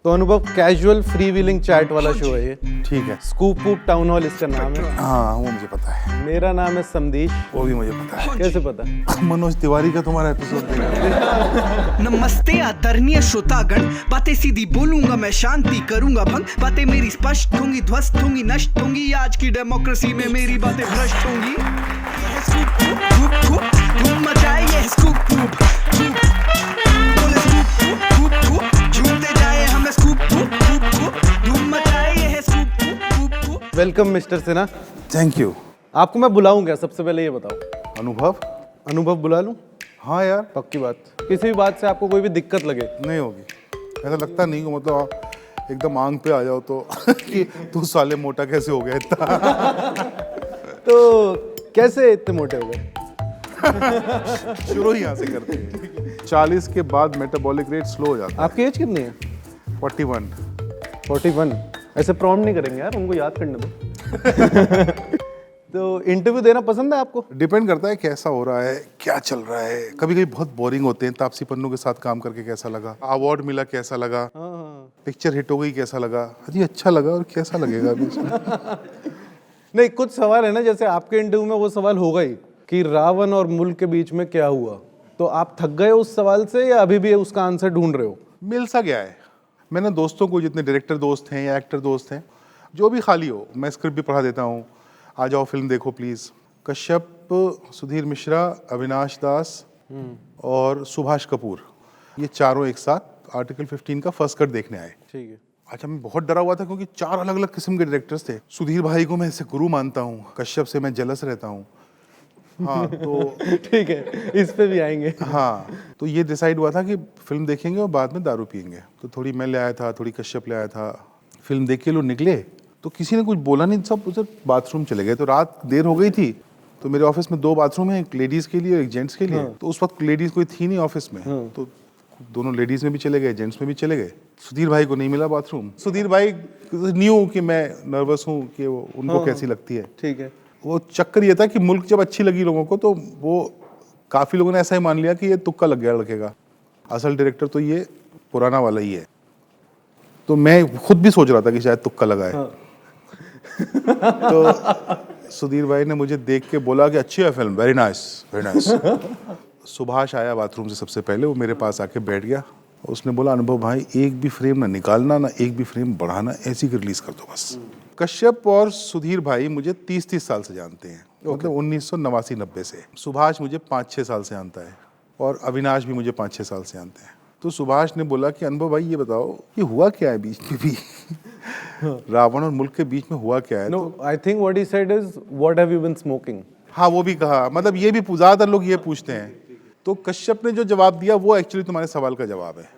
तो अनुभव casual free wheeling chat वाला शो है ये। ठीक है। स्कूप वूप टाउन हॉल इसका नाम है। हाँ वो मुझे पता है। मेरा नाम है संदेश। वो भी मुझे पता है। कैसे पता? मनोज तिवारी का तुम्हारा एपिसोड देखा। नमस्ते आदरणीय श्रोतागण, बातें सीधी बोलूंगा मैं, शांति करूंगा भंग, बातें मेरी स्पष्ट होंगी, ध्वस्त होंगी, नष्ट होंगी, आज की डेमोक्रेसी में मेरी बातें भ्रष्ट होंगी। धूम मचाए ये स्कूप वूप, बोले स्कूप वूप, झूमते जाए हमें स्कूप वूप, धूम मचाए ये scoop whoop. Welcome mister Sinha. Thank you. आपको मैं बुलाऊंगा, सबसे पहले ये बताओ। अनुभव? अनुभव बुला लूं? हाँ यार। पक्की बात? किसी भी बात से आपको कोई भी दिक्कत लगे? नहीं होगी, ऐसा लगता नहीं को, मतलब आप एकदम आंग पे आ जाओ तो कि तू साले मोटा कैसे हो गया इतना। तो कैसे इतने मोटे हो गए? शुरू ही यहाँ से करते हैं। 40 के बाद मेटाबॉलिक रेट स्लो हो जाता है। आपकी एज कितनी है? 41। 41? ऐसे प्रॉम्प्ट नहीं करेंगे यार, उनको याद करने दो। तो इंटरव्यू देना पसंद है आपको? डिपेंड करता है कैसा हो रहा है, क्या चल रहा है। कभी कभी बहुत बोरिंग होते हैं। तापसी पन्नू के साथ काम करके कैसा लगा, अवार्ड मिला कैसा लगा, पिक्चर हिट हो गई कैसा लगा, अजी अच्छा लगा और कैसा लगेगा अभी इसमें। नहीं, कुछ सवाल है ना, जैसे आपके इंटरव्यू में वो सवाल होगा ही कि रावण और मुल्क के बीच में क्या हुआ, तो आप थक गए उस सवाल से या अभी भी उसका आंसर ढूंढ रहे हो? मिल सा गया है। मैंने दोस्तों को, जितने डायरेक्टर दोस्त हैं या एक्टर दोस्त हैं, जो भी खाली हो, मैं स्क्रिप्ट भी पढ़ा देता हूँ, आ जाओ फिल्म देखो प्लीज़। कश्यप, सुधीर मिश्रा, अविनाश दास और सुभाष कपूर, ये चारों एक साथ आर्टिकल 15 का फर्स्ट कट देखने आए। ठीक है। अच्छा, मैं बहुत डरा हुआ था क्योंकि 4 अलग अलग किस्म के डायरेक्टर्स थे। सुधीर भाई को मैं ऐसे गुरु मानता हूँ, कश्यप से मैं जेलस रहता हूँ। हाँ तो ठीक है, इस पे भी आएंगे। हाँ, तो ये डिसाइड हुआ था कि फिल्म देखेंगे और बाद में दारू पियेंगे। तो थोड़ी मैं ले आया था, थोड़ी कश्यप ले आया था। फिल्म देख के लोग निकले तो किसी ने कुछ बोला नहीं, सब उधर बाथरूम चले गए। तो रात देर हो गई थी, तो मेरे ऑफिस में 2 बाथरूम हैं, एक लेडीज़ के लिए और एक जेंट्स के लिए। तो उस वक्त लेडीज़ कोई थी नहीं ऑफिस में, तो दोनों लेडीज़ में भी चले गए, जेंट्स में भी चले गए। सुधीर भाई को नहीं मिला बाथरूम। सुधीर भाई न्यू कि मैं नर्वस हूँ कि वो उनको कैसी लगती है। ठीक है। वो चक्कर ये था कि मुल्क जब अच्छी लगी लोगों को, तो वो काफ़ी लोगों ने ऐसा ही मान लिया कि ये तुक्का लग गया लड़के का, असल डायरेक्टर तो ये पुराना वाला ही है। तो मैं खुद भी सोच रहा था कि शायद तुक्का लगा है। तो सुधीर भाई ने मुझे देख के बोला कि अच्छी है film, very nice very nice. Subhash आया बाथरूम से सबसे पहले, वो मेरे पास आके बैठ गया। उसने बोला, अनुभव भाई एक भी फ्रेम ना निकालना, ना एक भी फ्रेम बढ़ाना, ऐसी की रिलीज कर दो बस। कश्यप और सुधीर भाई मुझे 30 साल से जानते हैं, मतलब 1989-90 से। सुभाष मुझे 5-6 साल से जानता है और अविनाश भी मुझे 5-6 साल से जानते हैं। तो सुभाष ने बोला कि अनुभव भाई ये बताओ कि हुआ क्या है बीच में भी। रावण और मुल्क के बीच में हुआ क्या है? No, I think what he said is, what have you been smoking? हाँ वो भी कहा, मतलब ये भी ज़्यादातर लोग ये पूछते हैं। तो कश्यप ने जो जवाब दिया वो एक्चुअली तुम्हारे सवाल का जवाब है।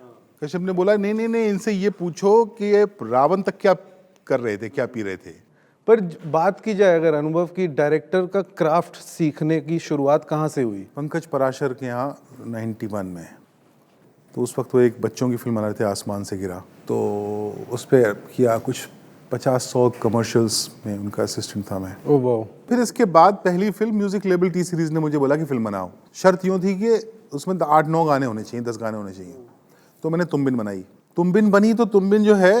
कश्यप ने बोला नहीं नहीं नहीं, इनसे ये पूछो कि ये रावण तक क्या कर रहे थे, क्या पी रहे थे। पर बात की जाए अगर अनुभव की, डायरेक्टर का क्राफ्ट सीखने की शुरुआत कहाँ से हुई? पंकज पराशर के यहाँ 91 में। तो उस वक्त वो एक बच्चों की फिल्म बना रहे थे, आसमान से गिरा। तो उस पर किया कुछ 50-100 कमर्शियल्स में उनका असिस्टेंट था मैं। ओह वाह। फिर इसके बाद पहली film music label T series ने मुझे बोला कि फिल्म बनाओ। शर्त यूँ थी कि उसमें 8-9 गाने होने चाहिए, 10 गाने होने चाहिए। तो मैंने तुम बिन बनाई। तुम बिन बनी तो तुम बिन जो है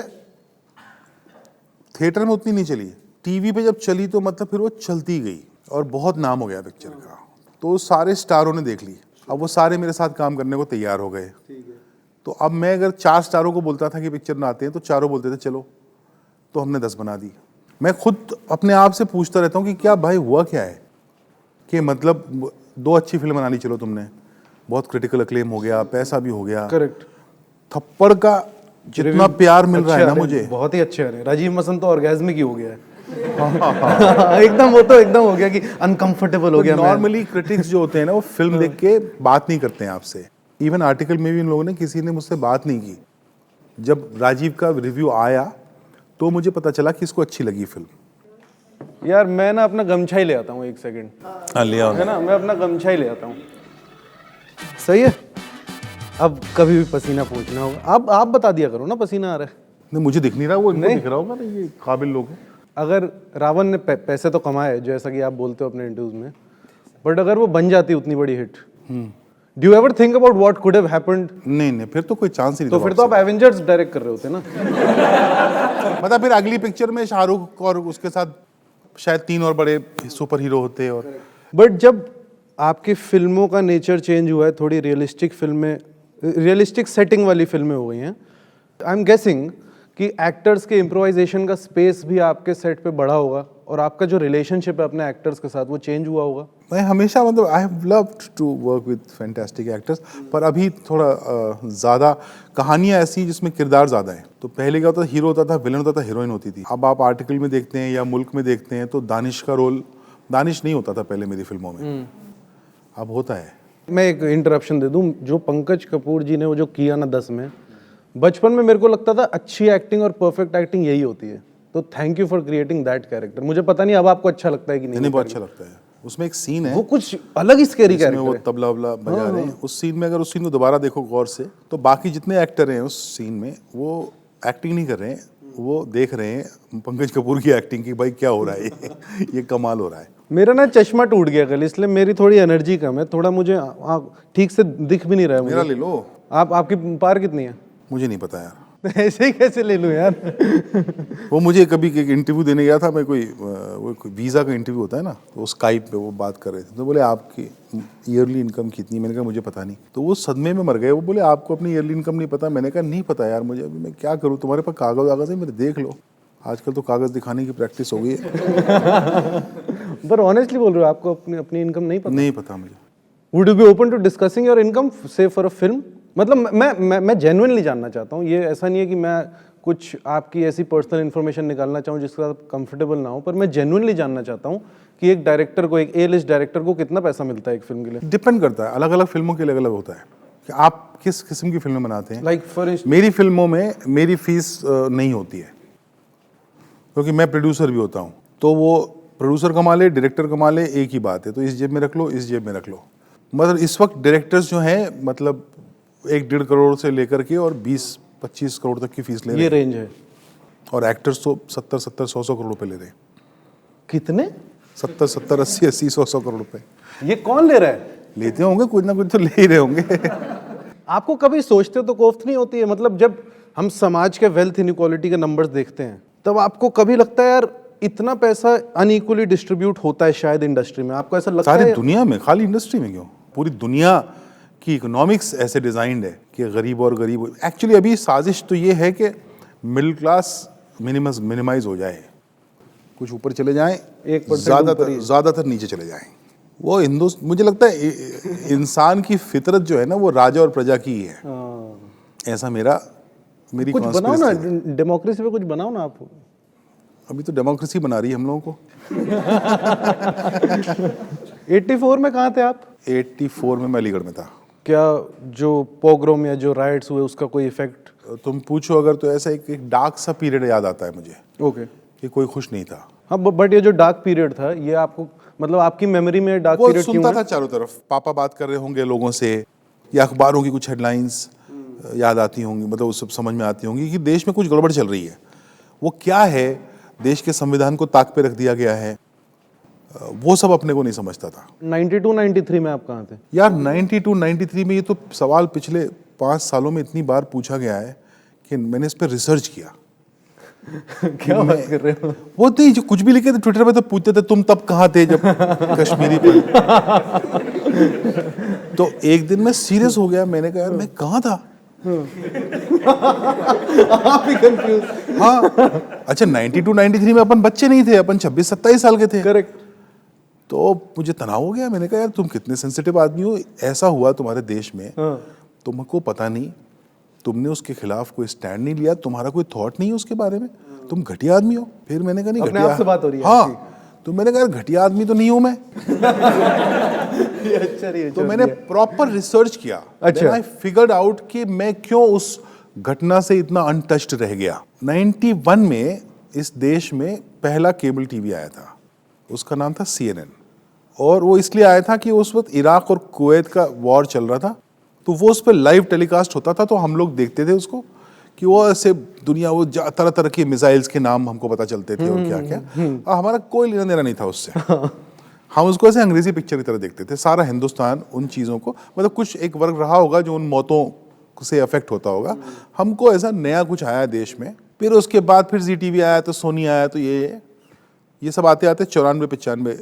थिएटर में उतनी नहीं चली, टीवी पे जब चली तो मतलब फिर वो चलती गई और बहुत नाम हो गया पिक्चर का। तो सारे स्टारों ने देख ली, अब वो सारे मेरे साथ काम करने को तैयार हो गए। तो अब मैं अगर 4 स्टारों को बोलता था कि पिक्चर बनाते हैं तो चारों बोलते थे चलो, तो हमने 10 बना दी। मैं खुद अपने आप से पूछता रहता हूँ कि क्या भाई हुआ क्या है, कि मतलब 2 अच्छी फिल्म बनानी, चलो तुमने, बहुत क्रिटिकल अक्लेम हो गया, पैसा भी हो गया, करेक्ट, थप्पड़ का जितना प्यार मिल रहा है ना मुझे, बहुत ही अच्छे आ रहे हैं। राजीव मसन तो ऑर्गेज्मिक ही हो गया है। एकदम, वो तो एकदम हो गया कि अनकंफर्टेबल हो गया। नॉर्मली क्रिटिक्स जो होते हैं ना, वो फिल्म देख के बात नहीं करते हैं आपसे। इवन आर्टिकल में भी इन लोगों ने, किसी ने मुझसे बात नहीं की। जब राजीव का रिव्यू आया तो मुझे पता चला कि इसको अच्छी लगी फिल्म। यार मैं ना अपना गमछा ही ले आता हूँ, 1 सेकंड। हाँ ले आओ है ना, मैं अपना गमछा ही ले आता हूँ। सही है, अब कभी भी पसीना पूछना होगा। अब आप बता दिया करो ना पसीना आ रहा है। नहीं मुझे दिख नहीं रहा, वो इनको दिख रहा होगा ना, ये काबिल लोग हैं। अगर रावण ने पैसे तो कमाए जैसा कि आप बोलते हो अपने इंटरव्यूज में, बट अगर वो बन जाती उतनी बड़ी hit, do you ever think about what could have happened? नहीं फिर तो कोई चांस ही नहीं तो था फिर तो आप एवेंजर्स डायरेक्ट कर रहे होते ना। मतलब फिर अगली पिक्चर में शाहरुख और उसके साथ शायद 3 और बड़े सुपर हीरो होते। और बट जब आपकी फिल्मों का नेचर चेंज हुआ है, थोड़ी रियलिस्टिक फिल्में, रियलिस्टिक सेटिंग वाली फिल्में हो गई हैं, आई एम गेसिंग कि एक्टर्स के इम्प्रोवाइजेशन का स्पेस भी आपके सेट पे बढ़ा होगा और आपका जो रिलेशनशिप है अपने एक्टर्स के साथ वो चेंज हुआ होगा। मैं हमेशा मतलब I have loved to work with fantastic actors, पर अभी थोड़ा ज़्यादा कहानियाँ ऐसी जिसमें किरदार ज़्यादा है। तो पहले क्या होता था, हीरो होता था, विलन होता था, हीरोइन होती थी। अब आप आर्टिकल में देखते हैं या मुल्क में देखते हैं तो दानिश का रोल, दानिश नहीं होता था पहले मेरी फिल्मों में, अब होता है। मैं एक इंटरप्शन दे दूं, जो पंकज कपूर जी ने वो जो किया ना 10 में, बचपन में मेरे को लगता था अच्छी एक्टिंग और परफेक्ट एक्टिंग यही होती है। तो thank you for creating that character. मुझे पता नहीं अब आपको अच्छा लगता है कि नहीं। बहुत अच्छा लगता है। उसमें एक सीन है, वो कुछ अलग ही स्केरी जिसमें कैरेक्टर वो है। तबला वबला बजा रहे हैं। उस सीन में अगर उस सीन को दोबारा देखो गौर से तो बाकी जितने एक्टर हैं उस सीन में वो एक्टिंग नहीं कर रहे हैं, वो देख रहे हैं पंकज कपूर की एक्टिंग की, भाई क्या हो रहा है ये कमाल हो रहा है। मेरा ना चश्मा टूट गया कल, इसलिए मेरी थोड़ी एनर्जी कम है, थोड़ा मुझे ठीक से दिख भी नहीं रहा है मेरा मुझे। ले लो। आपकी पार कितनी है? मुझे नहीं पता यार। ऐसे ही कैसे ले लूं यार? वो मुझे कभी एक इंटरव्यू देने गया था मैं, कोई वीज़ा का इंटरव्यू होता है ना, तो स्काइप पे वो बात कर रहे थे। तो बोले आपकी ईयरली इनकम कितनी? मैंने कहा मुझे पता नहीं। तो वो सदमे में मर गए। वो बोले आपको अपनी ईयरली इनकम नहीं पता? मैंने कहा नहीं पता यार मुझे, अभी मैं क्या करूँ, तुम्हारे पास कागज़ वागज़ है मेरे, देख लो। आजकल तो कागज़ दिखाने की प्रैक्टिस हो गई है। पर ऑनेस्टली बोल रहे हो, आपको अपनी इनकम नहीं पता? नहीं पता मुझे। Would you be open to discussing your income से फॉर अ फिल्म? मतलब मैं जेन्युइनली जानना चाहता हूँ। ये ऐसा नहीं है कि मैं कुछ आपकी ऐसी पर्सनल इन्फॉर्मेशन निकालना चाहूँ जिसके साथ कंफर्टेबल ना हो, पर मैं जेन्युइनली जानना चाहता हूँ कि एक डायरेक्टर को, एक A-लिस्ट डायरेक्टर को कितना पैसा मिलता है एक फिल्म के लिए? डिपेंड करता है, अलग अलग फिल्मों के अलग अलग होता है कि आप किस किस्म की फिल्में बनाते हैं। लाइक फॉर मेरी फिल्मों में मेरी फीस नहीं होती है, क्योंकि मैं प्रोड्यूसर भी होता हूँ। तो वो प्रोड्यूसर कमा ले, डायरेक्टर कमा ले, एक ही बात है। तो इस जेब में रख लो, इस जेब में रख लो। मतलब इस वक्त डायरेक्टर्स जो हैं, मतलब 1-1.5 करोड़ से लेकर के और 20-25 करोड़ तक की फीस ले रहे ये हैं। रेंज है। और एक्टर्स तो 70-70, 100-100 करोड़ रुपए ले रहे हैं। कितने? 70-70, 80-80, 100-100 करोड़ रुपए ये कौन ले रहा है? लेते होंगे, कुछ ना कुछ तो ले ही रहे होंगे। आपको कभी सोचते तो कोफ्त नहीं होती है? मतलब जब हम समाज के वेल्थ इनइक्वालिटी के नंबर्स देखते हैं, तब आपको कभी लगता है यार इतना पैसा अनइक्वली डिस्ट्रीब्यूट होता है शायद इंडस्ट्री में? आपको ऐसा लगता है? सारी दुनिया में, खाली इंडस्ट्री में क्यों, पूरी दुनिया की इकोनॉमिक्स ऐसे डिजाइंड है कि गरीब और गरीब। एक्चुअली अभी साजिश तो ये है कि मिडिल क्लास मिनिमाइज हो जाए, कुछ ऊपर चले जाएं, 1% ज़्यादातर नीचे चले जाएं। वो मुझे लगता है इंसान की फितरत जो है ना, वो राजा और प्रजा की ही है। ऐसा मेरी कुछ बनाओ ना, conspiracy है। डेमोक्रेसी पे कुछ बनाओ ना आप। अभी तो डेमोक्रेसी बना रही है हम लोगों को। 84 में कहाँ थे आप? 84 में मैं अलीगढ़ में था। क्या जो पोग्रोम या जो राइट्स हुए उसका कोई इफेक्ट? तुम पूछो अगर तो ऐसा एक डार्क सा पीरियड याद आता है मुझे, ओके। कि कोई खुश नहीं था। हाँ, बट ये जो डार्क पीरियड था, ये आपको मतलब आपकी मेमोरी में डार्क वो पीरियड क्यों सुनता है? था चारों तरफ, पापा बात कर रहे होंगे लोगों से, या अखबारों की कुछ हेडलाइंस याद आती होंगी, मतलब वो सब समझ में आती होंगी कि देश में कुछ गड़बड़ चल रही है। वो क्या है, देश के संविधान को ताक पे रख दिया गया है, वो सब अपने को नहीं समझता था। 92-93 में आप कहाँ थे? यार 92-93 में, ये तो सवाल पिछले 5 सालों में इतनी बार पूछा गया है कि मैंने इस पर रिसर्च किया। क्या बात कर रहे हो? वो नहीं, जो कुछ भी लिखे थे ट्विटर पे तो पूछते थे तुम तब कहाँ थे जब कश्मीरी पर। तो एक दिन मैं सीरियस हो गया, मैंने कहा यार मैं कहाँ था। आप ही कंफ्यूज। हाँ, अच्छा 92-93 में अपन बच्चे नहीं थे, अपन 26-27 साल के थे। करेक्ट। तो मुझे तनाव हो गया, मैंने कहा यार तुम कितने सेंसिटिव आदमी हो, ऐसा हुआ तुम्हारे देश में, तुमको पता नहीं, तुमने उसके खिलाफ कोई स्टैंड नहीं लिया, तुम्हारा कोई थॉट नहीं है उसके बारे में, तुम घटिया आदमी हो। फिर मैंने कहा नहीं, अपने घटिया आप से बात हो रही है हाँ, तो मैंने कहा घटिया आदमी तो नहीं हूं मैं। तो मैंने प्रॉपर रिसर्च किया। अच्छा। आई फिगर्ड आउट कि मैं क्यों उस घटना से इतना अनटच्ड रह गया। 91 में इस देश में पहला केबल टीवी आया था, उसका नाम था CNN, और वो इसलिए आया था कि उस वक्त इराक और कुवैत का वॉर चल रहा था, तो वो उस पर लाइव टेलीकास्ट होता था, तो हम लोग देखते थे उसको कि वो ऐसे दुनिया, वो तरह तरह के मिसाइल्स के नाम हमको पता चलते थे और क्या क्या। हमारा कोई लेना देना नहीं था उससे। हम उसको ऐसे अंग्रेजी पिक्चर की तरह देखते थे। सारा हिंदुस्तान उन चीज़ों को, मतलब कुछ एक वर्ग रहा होगा जो उन मौतों से अफेक्ट होता होगा। हमको ऐसा नया कुछ आया देश में, फिर उसके बाद फिर ZTV आया, तो सोनी आया, तो ये सब आते आते 94-95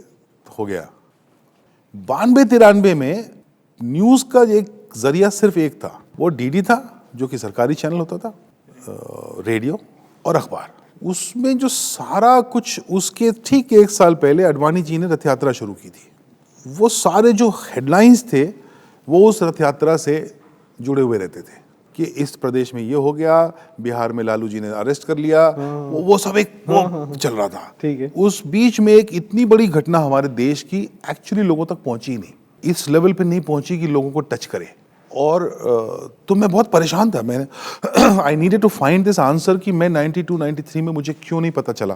हो गया। 92-93 में न्यूज़ का एक जरिया सिर्फ एक था, वो DD था, जो कि सरकारी चैनल होता था, रेडियो और अखबार। उसमें जो सारा कुछ, उसके ठीक 1 साल पहले अडवाणी जी ने रथ यात्रा शुरू की थी। वो सारे जो हेडलाइंस थे वो उस रथ यात्रा से जुड़े हुए रहते थे कि इस प्रदेश में ये हो गया, बिहार में लालू जी ने अरेस्ट कर लिया, वो सब एक वो चल रहा था। ठीक है। उस बीच में एक इतनी बड़ी घटना हमारे देश की एक्चुअली लोगों तक पहुंची ही नहीं, इस लेवल पे नहीं पहुंची कि लोगों को टच करे। और तो मैं बहुत परेशान था। मैंने I needed to find this answer कि मैं 92-93 में मुझे क्यों नहीं पता चला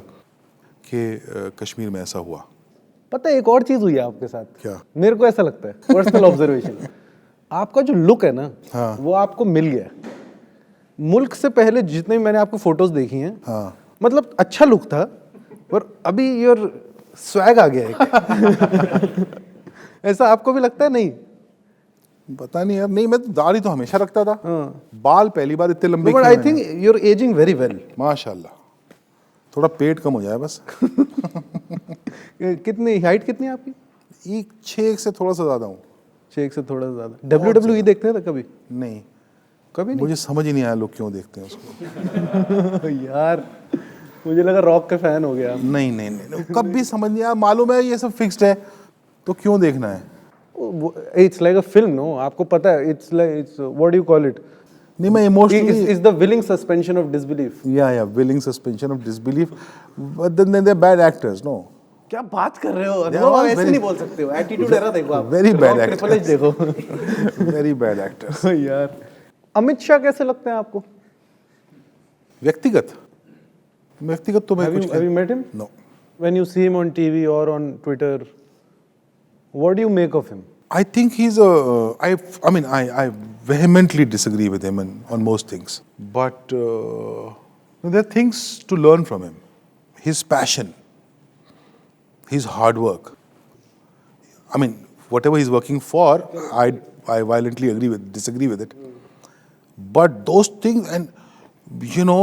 कि कश्मीर में ऐसा हुआ। पता है एक और चीज हुई है आपके साथ। क्या? मेरे को ऐसा लगता है, पर्सनल ऑब्जर्वेशन, आपका जो लुक है ना, हाँ। वो आपको मिल गया। मुल्क से पहले जितने भी मैंने आपको फोटोज देखी हैं, हाँ। मतलब अच्छा लुक था, पर अभी योर स्वैग आ गया एक। ऐसा आपको भी लगता है? नहीं पता नहीं यार, नहीं मैं तो दाढ़ी तो हमेशा रखता था। हाँ। बाल पहली बार इतने लंबे but I think you're ageing very well. माशाल्लाह, थोड़ा पेट कम हो जाए बस। कितनी हाइट कितनी है आपकी? 6 से थोड़ा सा ज्यादा हूँ। 6 से थोड़ा ज्यादा। WWE देखते थे कभी? नहीं, कभी नहीं। मुझे समझ ही नहीं आया लोग क्यों देखते हैं उसको। यार मुझे लगा रॉक के फैन हो गया। नहीं नहीं नहीं, कभी समझ नहीं आया। मालूम है ये सब फिक्स्ड है, तो क्यों देखना है? It's like a film, no? आपको पता है, it's like, it's what do you call it? नहीं, मैं emotionally is the willing suspension of disbelief. या willing suspension of disbelief, but then they are bad actors. No, क्या बात कर रहे हो? are अनुभव, आप all ऐसे very- नहीं बोल सकते हो। एटीट्यूड एरा देखो आप। Very bad Rock, actors. Triple H देखो। Very bad actors. यार अमित शाह कैसे लगते हैं आपको? व्यक्तिगत तो मैं कुछ Have you met him? No. When you see him on TV or on Twitter, what do you make of him? I think he's I vehemently disagree with him on most things. But there are things to learn from him. His passion, his hard work. I mean, whatever he's working for, I violently disagree with it. But those things, and you know,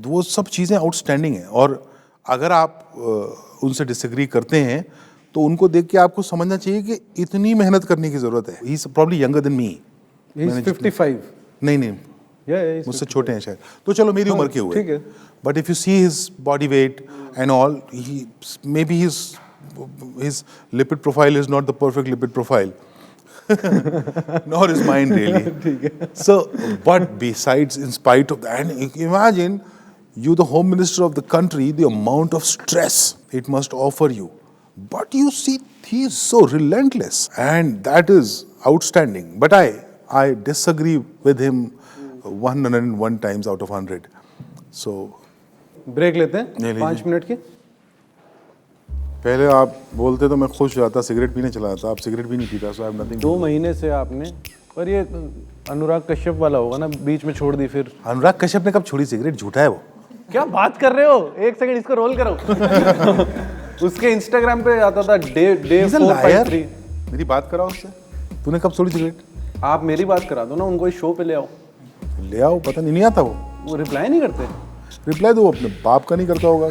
वो सब चीज़ें outstanding हैं। और अगर आप उनसे disagree करते हैं तो उनको देख के आपको समझना चाहिए कि इतनी मेहनत करने की ज़रूरत है। He is probably younger than me. He's 55. नहीं, Yeah, मुझसे छोटे हैं शायद। तो चलो मेरी उम्र के हुए। ठीक है। But if you see his body weight and all, he may be his lipid profile is not the perfect lipid profile. Nor is mine really. So, but besides, in spite of that, and imagine you, the home minister of the country, the amount of stress it must offer you. But you see, he is so relentless, and that is outstanding. But I disagree with him 101 times out of 100. So, break लेते हैं ले लीजिए। 5 minute की। पहले आप बोलते तो मैं खुश हो जाता, सिगरेट पीने चला जाता। आप सिगरेट भी नहीं पीता, so I have nothing. 2 महीने से आपने, पर ये अनुराग कश्यप वाला होगा ना, बीच में छोड़ दी फिर। अनुराग कश्यप ने कब छोड़ी सिगरेट? झूठा है वो। क्या बात कर रहे हो? एक सेकंड इसको रोल करो। उसके इंस्टाग्राम पे आता था डे He's a liar. 453। मेरी बात कराओ उससे। तूने कब छोड़ी सिगरेट? आप मेरी बात करा दो ना, उनको इस शो पे ले आओ। ले आओ, पता नहीं आता वो। रिप्लाई नहीं करते। रिप्लाई तो वो अपने बाप का नहीं करता होगा।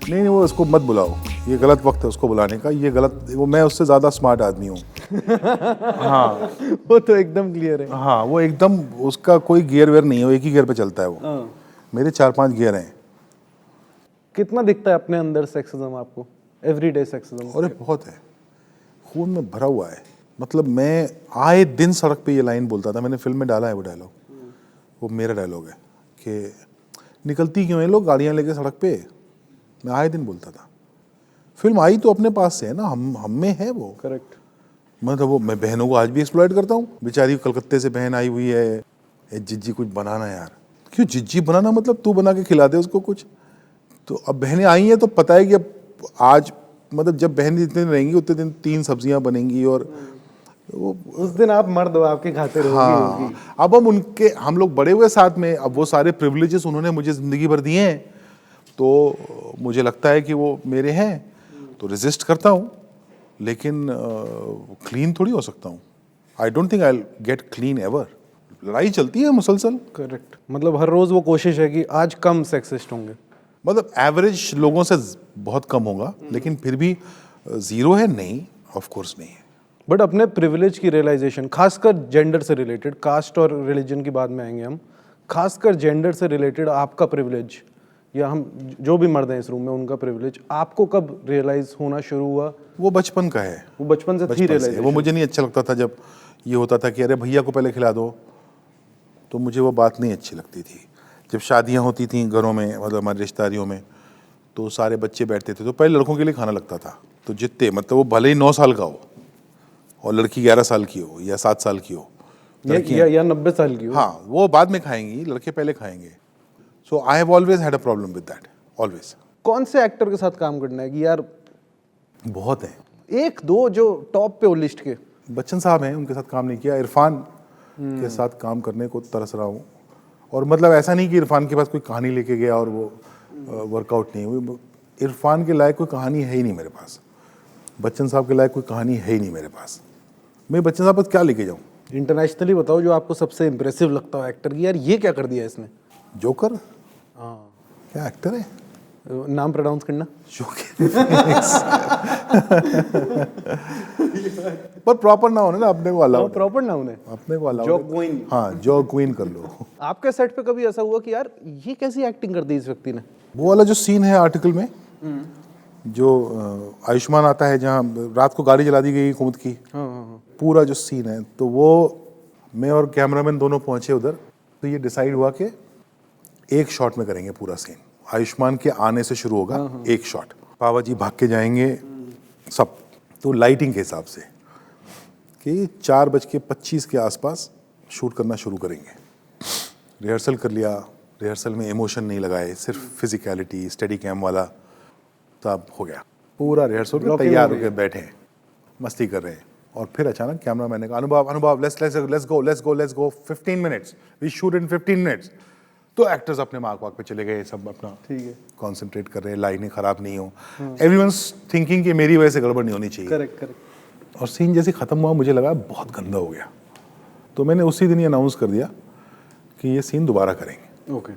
नहीं, वो उसको मत बुलाओ, ये गलत वक्त है उसको बुलाने का। ये गलत, वो मैं उससे ज़्यादा स्मार्ट आदमी हूँ। हाँ, वो तो एकदम क्लियर है। हाँ, वो एकदम, उसका कोई गियर वेयर नहीं है, वो एक ही गियर पे चलता है वो। हाँ। मेरे 4-5 गियर हैं। कितना दिखता है अपने अंदर सेक्सिज्म आपको? Everyday sexism? और ये बहुत है, खून में भरा हुआ है। मतलब मैं आए दिन सड़क पे ये लाइन बोलता था, मैंने फिल्म में डाला है वो डायलॉग। वो मेरा डायलॉग है कि निकलती क्यों है लोग गाड़ियाँ लेके सड़क पे। मैं आए दिन बोलता था। फिल्म आई तो अपने पास से है ना, हम में है वो। करेक्ट। मतलब वो, मैं बहनों को आज भी एक्सप्लॉइट करता हूँ। बेचारी कलकत्ते से बहन आई हुई है, ए जिज्जी कुछ बनाना यार। क्यों जिज्जी बनाना? मतलब तू बना के खिला दे उसको कुछ। तो अब बहनें आई हैं तो पता है कि अब आज, मतलब जब बहन जितने दिन रहेंगी उतने दिन 3 सब्जियां बनेंगी। और वो उस दिन आप मर्द हो, आपके खाते रहोगी। हाँ, अब हम लोग बड़े हुए साथ में, अब वो सारे प्रिविलेजेस उन्होंने मुझे जिंदगी भर दिए हैं। तो मुझे लगता है कि वो मेरे हैं तो रेजिस्ट करता हूँ, लेकिन क्लीन थोड़ी हो सकता हूँ। I don't think I get clean ever. लड़ाई चलती है मुसलसल। करेक्ट, मतलब हर रोज वो कोशिश है कि आज कम सेक्सिस्ट होंगे। मतलब एवरेज लोगों से बहुत कम होगा, लेकिन फिर भी जीरो है नहीं, ऑफ कोर्स नहीं है। बट अपने प्रिविलेज की रियलाइजेशन, खासकर जेंडर से रिलेटेड, कास्ट और रिलीजन की बात में आएंगे हम, खासकर जेंडर से रिलेटेड आपका प्रिविलेज, या हम जो भी मर्द हैं इस रूम में उनका प्रिविलेज आपको कब रियलाइज होना शुरू हुआ? वो बचपन का है, वो बचपन से थी बचपन से। रियलाइजेशन? वो मुझे नहीं अच्छा लगता था जब ये होता था कि अरे भैया को पहले खिला दो, तो मुझे वो बात नहीं अच्छी लगती थी। जब शादियां होती थी घरों में, मतलब हमारी रिश्तेदारियों में, तो सारे बच्चे बैठते थे तो पहले लड़कों के लिए खाना लगता था। तो जितने, मतलब वो भले ही 9 साल का हो और लड़की 11 साल की हो या 7 साल की हो, या 90 साल की हो, हाँ, वो बाद में खाएंगी, लड़के पहले खाएंगे। So I have always had a problem with that, always. कौन से एक्टर के साथ काम करना है कि यार बहुत है, एक दो जो टॉप पे हो लिस्ट के? बच्चन साहब हैं, उनके साथ काम नहीं किया। इरफान के साथ काम करने को तरस रहा हूँ। और मतलब ऐसा नहीं कि इरफान के पास कोई कहानी लेके गया और वो वर्कआउट नहीं हुई। इरफान के लायक कोई कहानी है ही नहीं मेरे पास, बच्चन साहब के लायक कोई कहानी है ही नहीं मेरे पास। मैं बच्चन साहब पर क्या लेके जाऊँ? इंटरनेशनली बताओ जो आपको सबसे इंप्रेसिव लगता हो एक्टर की, यार ये क्या कर दिया इसने। जोकर, हाँ, क्या एक्टर है, नाम प्रोनाउंस करना। पर प्रॉपर ना होने ना, अपने को अलाउ, प्रॉपर नाम है अपने को अलाउ। जो क्वीन। हाँ, जो क्वीन कर लो। आपके सेट पे कभी ऐसा हुआ कि यार ये कैसी एक्टिंग कर दी इस व्यक्ति ने? वो वाला जो सीन है आर्टिकल में, जो आयुष्मान आता है जहाँ रात को गाड़ी जला दी गई कुमुद की, हाँ। पूरा जो सीन है, तो वो मैं और कैमरामैन दोनों पहुंचे उधर। तो ये डिसाइड हुआ कि एक शॉट में करेंगे पूरा सीन। आयुष्मान के आने से शुरू होगा एक शॉट, पावा जी भाग के जाएंगे सब। तो लाइटिंग के हिसाब से कि 4:25 के आसपास शूट करना शुरू करेंगे। रिहर्सल कर लिया, रिहर्सल में इमोशन नहीं लगाए, सिर्फ फिजिकलिटी, स्टेडी कैम वाला सब हो गया। पूरा रिहर्सल में तैयार होकर बैठे हैं, मस्ती कर रहे हैं। और फिर अचानक कैमरा मैन ने कहा, Anubhav let's go 15 minutes, we shoot in 15 minutes. तो एक्टर्स अपने मार्क वाक पे चले गए, सब अपना ठीक है, कॉन्सेंट्रेट कर रहे हैं, लाइनें खराब नहीं हो। एवरीवन्स थिंकिंग कि मेरी वजह से गड़बड़ नहीं होनी चाहिए। करेक्ट। और सीन जैसे खत्म हुआ, मुझे लगा बहुत गंदा हो गया। तो मैंने उसी दिन ये अनाउंस कर दिया कि ये सीन दोबारा करेंगे। ओके।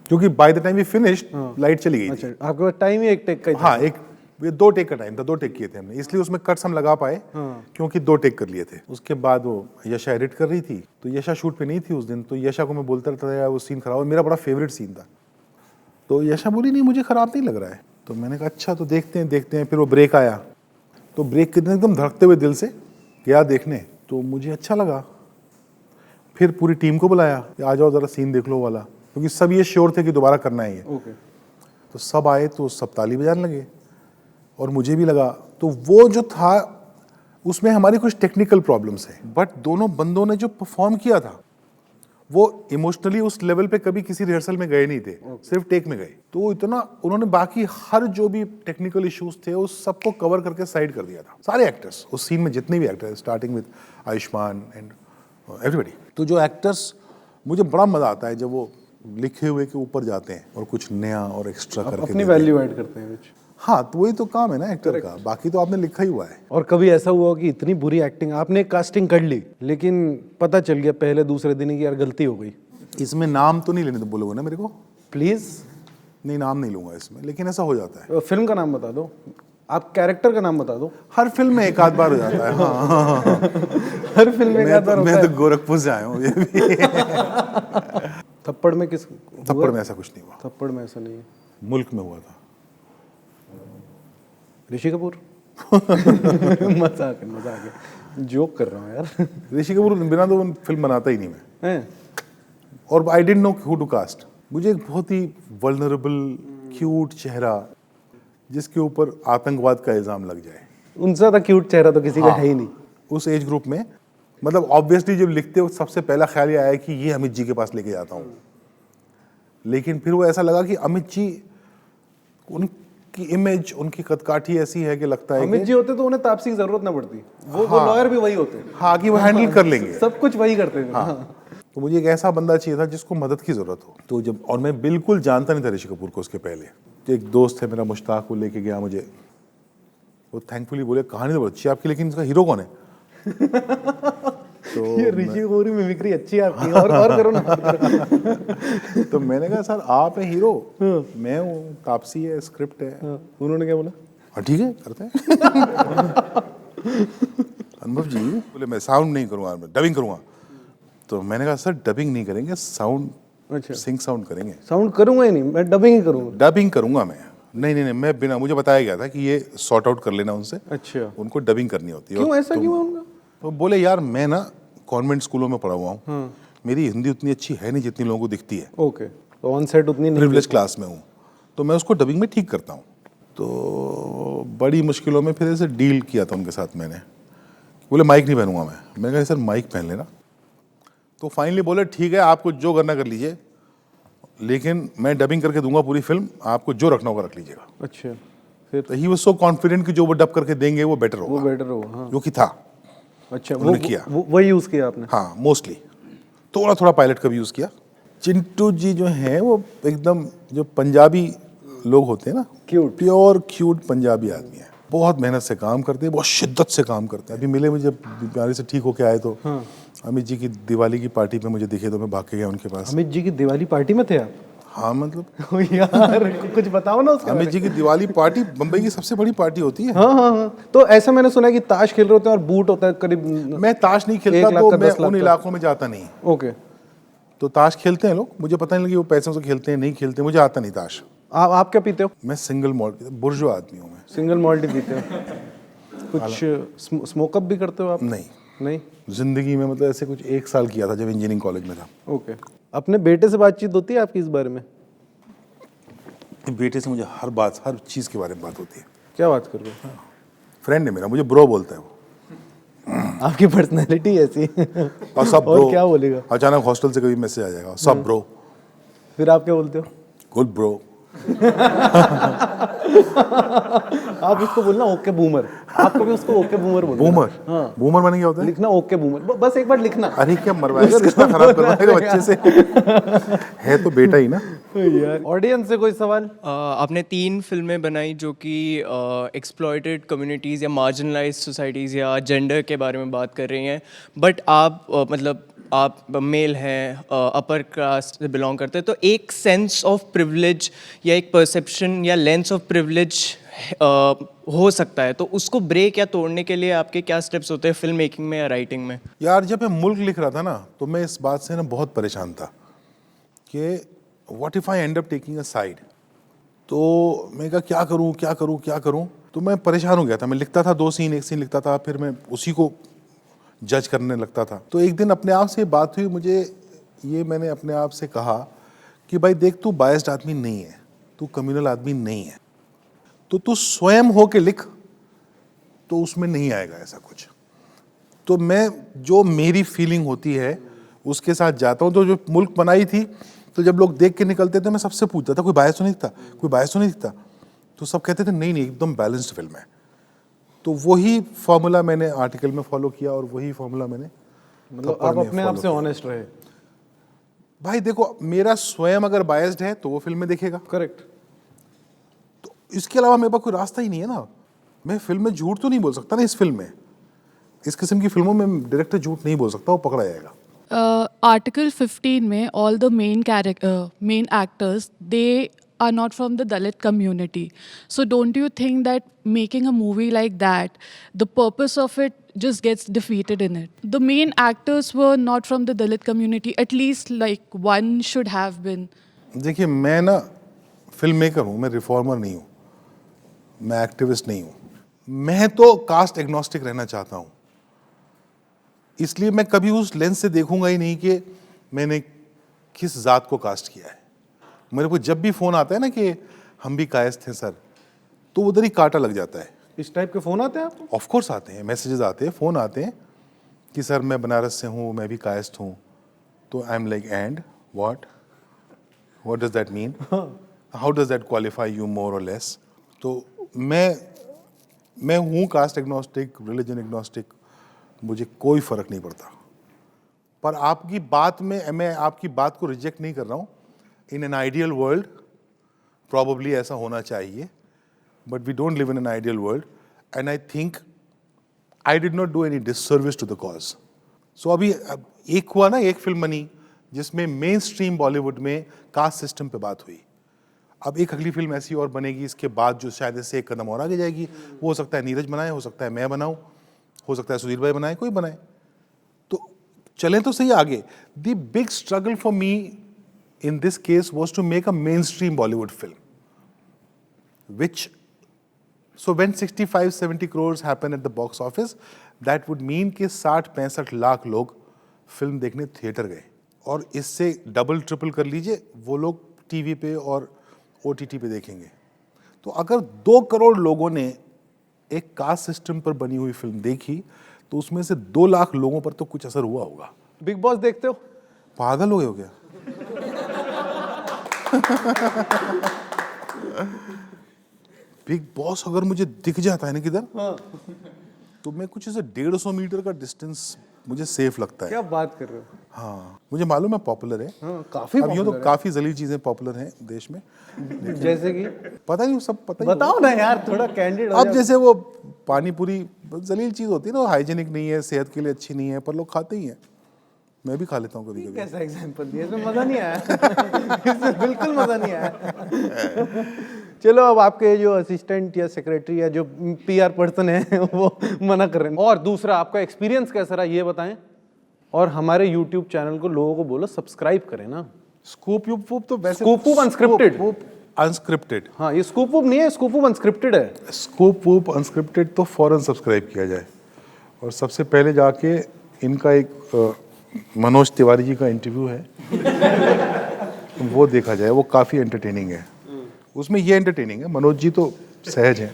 क्योंकि by the time we finished light चली गई थी। अच्छा, आपके पास टाइम ही एक टेक का ही था? हाँ, ये 2 टेक का टाइम था, 2 टेक किए थे हमने, इसलिए उसमें कट्स हम लगा पाए क्योंकि 2 टेक कर लिए थे। उसके बाद वो यशा एडिट कर रही थी, तो यशा शूट पे नहीं थी उस दिन। तो यशा को मैं बोलता रहता था यार वो सीन खराब है, मेरा बड़ा फेवरेट सीन था। तो यशा बोली नहीं मुझे खराब नहीं लग रहा है। तो मैंने कहा अच्छा तो देखते हैं। फिर वो ब्रेक आया, तो ब्रेक के दिन एकदम धड़कते हुए दिल से गया देखने, तो मुझे अच्छा लगा। फिर पूरी टीम को बुलाया, आ जाओ जरा सीन देख लो वाला, क्योंकि सब ये श्योर थे कि दोबारा करना है ये। ओके। तो सब आए तो सब ताली बजाने लगे और मुझे भी लगा। तो वो जो था उसमें हमारी कुछ टेक्निकल प्रॉब्लम्स है, बट दोनों बंदों ने जो परफॉर्म किया था वो इमोशनली उस लेवल पे कभी किसी रिहर्सल में गए नहीं थे, सिर्फ टेक में गए। तो इतना उन्होंने बाकी हर जो भी टेक्निकल इश्यूज थे उस सबको कवर करके साइड कर दिया था, सारे एक्टर्स उस सीन में, जितने भी actors, starting with Ayushman and everybody. तो जो एक्टर्स, मुझे बड़ा मजा आता है जब वो लिखे हुए के ऊपर जाते हैं और कुछ नया और एक्स्ट्रा करके अपनी वैल्यू ऐड करते हैं कुछ। हाँ, तो वही तो काम है ना एक्टर का, बाकी तो आपने लिखा ही हुआ है। और कभी ऐसा हुआ कि इतनी बुरी एक्टिंग, आपने कास्टिंग कर ली लेकिन पता चल गया पहले दूसरे दिन की यार गलती हो गई? इसमें नाम तो नहीं लेने तो बोलोगे ना मेरे को? प्लीज। नहीं, नाम नहीं लूंगा इसमें, लेकिन ऐसा हो जाता है। फिल्म का नाम बता दो, आप कैरेक्टर का नाम बता दो। हर फिल्म में एक आध बार हो जाता है। हाँ। हर फिल्म में एक आध बार होता मैं है। तो गोरखपुर से आया हूँ, ये भी। थप्पड़ में किस? थप्पड़ में ऐसा कुछ नहीं हुआ, थप्पड़ में ऐसा नहीं है। मुल्क में हुआ था। ऋषि कपूर। मजाक है, जोक कर रहा हूँ यार। ऋषि कपूर बिना तो फिल्म बनाता ही नहीं मैं। हैं? और I didn't know who to cast. मुझे एक बहुत ही वल्नरेबल क्यूट चेहरा जिसके ऊपर आतंकवाद का इल्जाम लग जाए, उनसे ज्यादा क्यूट चेहरा तो किसी का है ही नहीं उस एज ग्रुप में। मतलब ऑब्वियसली जब लिखते वक्त सबसे पहला ख्याल ये आया कि ये अमित जी के पास लेके जाता हूँ, लेकिन फिर वो ऐसा लगा कि अमित जी, उनकी इमेज, उनकी कदकाठी ऐसी है कि लगता है अमित जी होते तो उन्हें तापसी की जरूरत ना पड़ती, वो लॉयर भी वही होते, हाँ कि वो हैंडल कर लेंगे, सब कुछ वही करते थे। हाँ। तो मुझे एक ऐसा बंदा चाहिए था जिसको मदद की जरूरत हो। तो जब, और मैं बिल्कुल जानता नहीं था ऋषि कपूर को उसके पहले, एक दोस्त है मेरा मुश्ताक, वो लेके गया मुझे, वो थैंकफुली बोले कहानी तो बहुत अच्छी है आपकी, लेकिन इसका हीरो कौन है? तो ये ऋषि कपूर मिमिक्री अच्छी है आपकी, और करो ना। तो मैंने कहा सर आप हैं हीरो, मैं हूँ, तापसी है, स्क्रिप्ट है। उन्होंने क्या बोला? हाँ ठीक है, करते हैं। अनुभव जी बोले मैं साउंड नहीं करूँगा, मैं डबिंग करूँगा। तो मैंने कहा सर डबिंग नहीं करेंगे, साउंड, अच्छा, सिंग साउंड करेंगे। साउंड करूंगा ही नहीं, मैं डबिंग ही करूंगा। डबिंग करूँगा मैं। नहीं, मैं बिना, मुझे बताया गया था कि ये सॉर्ट आउट कर लेना उनसे, अच्छा, उनको डबिंग करनी होती है। क्यों और ऐसा क्यों है उनका? तो बोले यार मैं ना कॉन्वेंट स्कूलों में पढ़ा हुआ हूँ, मेरी हिंदी उतनी अच्छी है नहीं जितनी लोगों को दिखती है, ओके, तो ऑन सेट उतनी नहीं। प्रिविलेज क्लास में हूँ, तो मैं उसको डबिंग में ठीक करता हूँ। तो बड़ी मुश्किलों में फिर ऐसे डील किया था उनके साथ मैंने, बोले माइक नहीं पहनूंगा मैं। मैंने कहा सर माइक पहन लेना। तो फाइनली बोले ठीक है आपको जो करना कर लीजिए, लेकिन मैं डबिंग करके दूंगा पूरी फिल्म, आपको जो रखना होगा रख लीजिएगा। अच्छा, फिर तो ही वाज सो कॉन्फिडेंट कि जो वो डब करके देंगे वो बेटर वो होगा, बेटर होगा। हाँ, जो कि था। अच्छा, उन्होंने किया। वही यूज किया आपने? हाँ मोस्टली, थोड़ा थोड़ा पायलट का भी यूज़ किया। चिंटू जी जो हैं वो एकदम जो पंजाबी लोग होते हैं ना, Cute. प्योर क्यूट पंजाबी आदमी है, बहुत मेहनत से काम करते हैं, बहुत शिद्दत से काम करते हैं। अभी मिले मुझे, बीमारी से ठीक होके आए, तो अमित जी की दिवाली की पार्टी पे मुझे दिखे तो मैं भाग के गया उनके पास। अमित जी की दिवाली पार्टी में थे आप? हाँ मतलब यार कुछ बताओ ना उसके अमित जी की दिवाली पार्टी बम्बई की सबसे बड़ी पार्टी होती है। हाँ, तो ऐसा मैंने सुना है कि ताश खेल रहे होते हैं और बूट होता है करीब। मैं ताश नहीं 1 खेलता, लाख तो का, मैं 10 लाख उन का। इलाकों में जाता नहीं। ओके, तो ताश खेलते हैं लोग, मुझे पता नहीं लगी वो पैसों से खेलते हैं नहीं खेलते, मुझे आता नहीं ताश। आप क्या पीते हो? मैं सिंगल मॉल्ट बुर्जुआ आदमी हूँ मैं। सिंगल मॉल्ट ही पीते हो? कुछ स्मोकअप भी करते हो आप? नहीं। जिंदगी में मतलब ऐसे कुछ 1 साल किया था जब इंजीनियरिंग कॉलेज में था। ओके, अपने बेटे से बातचीत होती है आपकी इस बारे में? बेटे से मुझे हर चीज़ के बारे में बात होती है। क्या बात कर रहे हो? फ्रेंड है मेरा, मुझे ब्रो बोलता है वो। आपकी पर्सनैलिटी ऐसी है। और सब और ब्रो। क्या बोलेगा? अचानक हॉस्टल से कभी मैसेज आ जाएगा, सब ब्रो। फिर आप क्या बोलते हो? Good bro. आप उसको बोलना ओके बूमर, आपको भी उसको ओके बूमर बोलना। बूमर? हाँ, बूमर माने क्या होता है? लिखना ओके बूमर, बस एक बार लिखना। अरे क्या मरवाएगा, कितना खराब करवाएगा बच्चे से। है तो बेटा ही ना। यार ऑडियंस से कोई सवाल? आपने 3 फिल्में बनाई जो कि एक्सप्लॉयटेड कम्युनिटीज़ या मार्जिनलाइज सोसाइटीज़ या जेंडर के बारे में बात कर रही हैं, बट आप मतलब आप मेल हैं, अपर कास्ट से बिलोंग करते हैं, तो एक सेंस ऑफ प्रिविलेज या एक परसेप्शन या लेंस ऑफ प्रिविलेज हो सकता है, तो उसको ब्रेक या तोड़ने के लिए आपके क्या स्टेप्स होते हैं फिल्म मेकिंग में या राइटिंग में? यार जब मैं मुल्क लिख रहा था ना, तो मैं इस बात से ना बहुत परेशान था कि what if I and up taking a side. तो मैं कहा क्या करूं, तो मैं परेशान हो गया था। मैं लिखता था 2 सीन, 1 सीन लिखता था, फिर मैं उसी को जज करने लगता था। तो एक दिन अपने आप से बात हुई मुझे, ये मैंने अपने आप से कहा कि भाई देख, तू बायस्ड आदमी नहीं है, तू कम्युनल आदमी नहीं है, तो तू स्वयं हो के लिख, तो उसमें नहीं आएगा ऐसा कुछ। तो मैं जो मेरी फीलिंग होती है उसके साथ जाता हूँ। तो जो मुल्क बनाई थी, तो जब लोग देख के निकलते थे मैं सबसे पूछता था कोई बायस तो नहीं दिखता, कोई बायस तो नहीं दिखता, तो सब कहते थे नहीं एकदम बैलेंस्ड फिल्म है। तो वही फॉर्मूला मैंने आर्टिकल में फॉलो किया और वही फॉर्मूला मैंने मतलब आप अपने आप से ऑनेस्ट रहे। भाई देखो, मेरा स्वयं अगर बायस्ड है तो वो फिल्म में देखेगा, करेक्ट। तो इसके अलावा मेरे पास कोई रास्ता ही नहीं है ना। मैं फिल्म में झूठ तो नहीं बोल सकता ना। इस फिल्म में, इस किस्म की फिल्मों में डायरेक्टर झूठ नहीं बोल सकता, वो पकड़ा जाएगा। Article 15 में all the main actors, they are not from the Dalit community. So don't you think that making a movie like that, the purpose of it just gets defeated in it? The main actors were not from the Dalit community. At least like one should have been. देखिए, मैं ना film maker हूँ, मैं reformer नहीं हूँ, मैं activist नहीं हूँ। मैं तो कास्ट एग्नोस्टिक रहना चाहता हूँ, इसलिए मैं कभी उस लेंस से देखूंगा ही नहीं कि मैंने किस जात को कास्ट किया है। मेरे को जब भी फ़ोन आता है ना कि हम भी कायस्थ हैं सर, तो उधर ही कांटा लग जाता है। इस टाइप के फ़ोन आते हैं आपको? ऑफ कोर्स आते हैं, मैसेजेस आते हैं, फ़ोन आते हैं कि सर मैं बनारस से हूँ, मैं भी कायस्थ हूँ। तो I am like and what does that mean, how does that qualify you more और लेस। तो मैं हूँ कास्ट एग्नोस्टिक, रिलीजन एग्नोस्टिक, मुझे कोई फ़र्क नहीं पड़ता। पर आपकी बात में मैं आपकी बात को रिजेक्ट नहीं कर रहा हूँ। In an ideal world probably ऐसा होना चाहिए, but we don't live in an ideal world, and I think I did not do any disservice to the cause. So अभी एक हुआ ना, एक फिल्म बनी जिसमें मेन स्ट्रीम बॉलीवुड में कास्ट सिस्टम पे बात हुई. अब एक अगली फिल्म ऐसी और बनेगी इसके बाद जो शायद इससे एक कदम और आगे जाएगी. वो हो सकता है नीरज बनाए, हो सकता है मैं बनाऊं, हो सकता है सुधीर भाई बनाए, कोई बनाए. तो चलें तो सही आगे. The big struggle for me in this case was to make a mainstream Bollywood film, which, so when 65-70 crores happen at the box office, that would mean कि 60-65 लाख लोग फिल्म देखने थिएटर गए, और इससे डबल ट्रिपल कर लीजिए वो लोग टीवी पे और ओटीटी पे देखेंगे. तो अगर 2 करोड़ लोगों ने एक कास्ट सिस्टम पर बनी हुई फिल्म देखी तो उसमें से 2 लाख लोगों पर तो कुछ असर हुआ होगा. बिग बॉस देखते हो? पागल हो गए हो क्या? बिग बॉस अगर मुझे दिख जाता है ना किधर, तो मैं कुछ ऐसे 150 मीटर का डिस्टेंस मुझे सेफ लगता है. क्या बात कर रहे हो? हाँ, मुझे मालूम है पॉपुलर है. हाँ, काफी अब यूँ तो popular है। काफी जलील चीजें पॉपुलर हैं देश में. जैसे कि पता नहीं, सब पता ही बताओ ना यार, थोड़ा कैंडिड हो अब जाओ। जैसे वो पानी पूरी जलील चीज होती है ना, हाइजीनिक नहीं है, सेहत के लिए अच्छी नहीं है, पर लोग खाते ही हैं. मैं भी खा लेता हूँ कभी कभी. कैसा एग्जांपल दिया, इसमें मजा नहीं आया. इसमें बिल्कुल मजा नहीं आया. चलो, अब आपके जो असिस्टेंट या सेक्रेटरी या जो पीआर पर्सन है वो मना कर रहे हैं. और दूसरा, आपका एक्सपीरियंस कैसा रहा ये बताएं, और हमारे यूट्यूब चैनल को लोगों को बोलो सब्सक्राइब करें ना. स्कूप यूप तो वैसे स्कूप वूप unscripted. अनस्क्रिप्टेड. हाँ, ये स्कूप वूप नहीं है, स्कूप वूप अनस्क्रिप्टेड है. स्कूप वूप अनस्क्रिप्टेड तो फौरन सब्सक्राइब किया जाए, और सबसे पहले जाके इनका एक मनोज तिवारी जी का इंटरव्यू है वो देखा जाए. वो काफ़ी एंटरटेनिंग है. उसमें ये एंटरटेनिंग है, मनोज जी तो सहज हैं.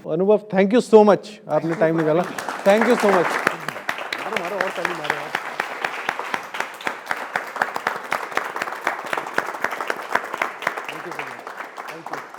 अनुभव, थैंक यू सो मच, आपने टाइम निकाला. Thank you so much. और ताली मारो. Thank you so much. Thank you.